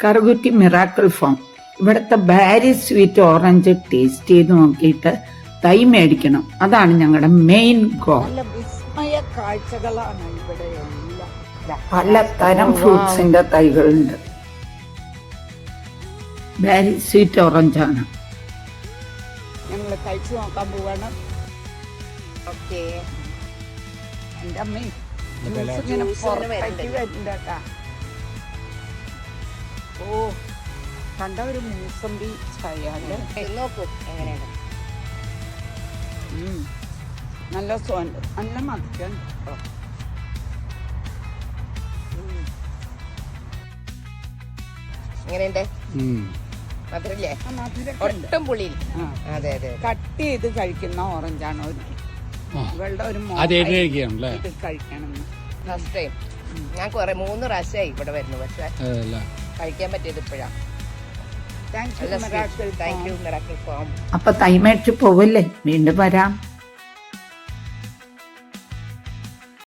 Karukutty miracle farm. ഇവിടുത്തെ ബാരി sweet orange taste ചെയ്ത് നോക്കിയിട്ട് തൈ മേടിക്കണം. അതാണ് ഞങ്ങളുടെ മെയിൻ ഗോൾ. നല്ല വിസ്മയ കാഴ്ചകളാണ് ഇവിടെ എല്ലാം. പലതരം ഫ്രൂട്ട്സിന്റെ തൈകളുണ്ട്. ബാരി സ്വീറ്റ് ഓറഞ്ചാണ്. ഞങ്ങൾ കഴിച്ചു നോക്കാൻ പോവാണ്. ഓക്കെ. എൻ്റെ അമ്മ ഇങ്ങനെ പുറത്തേക്ക് വരുന്നുണ്ടാ. ഓ, കണ്ട ഒരു മൂസമ്പി ചായ അല്ലേ? നോക്കൂ എങ്ങനെയാണ്. നല്ല സ്വാണ്ട്, നല്ല മധുരം കേട്ടോ. എങ്ങനെയുണ്ട്? മധുരല്ലേ? ഒട്ടും പുളി. അതെ അതെ. കട്ട് ചെയ്ത് കഴിക്കുന്ന ഓറഞ്ചാണ്. ഇവളുടെ ഒരു ഇത് കഴിക്കണം. ഫസ്റ്റ് ടൈം ഞാൻ 3 പ്രാവശ്യമായി ഇവിടെ വരുന്നു. പക്ഷെ കഴിക്കാൻ പറ്റിയത് ഇപ്പോഴാണ്. Thank you miracle farm. അപ്പൊ തൈ മേടിച്ച് പോവല്ലേ? വീണ്ടും വരാം.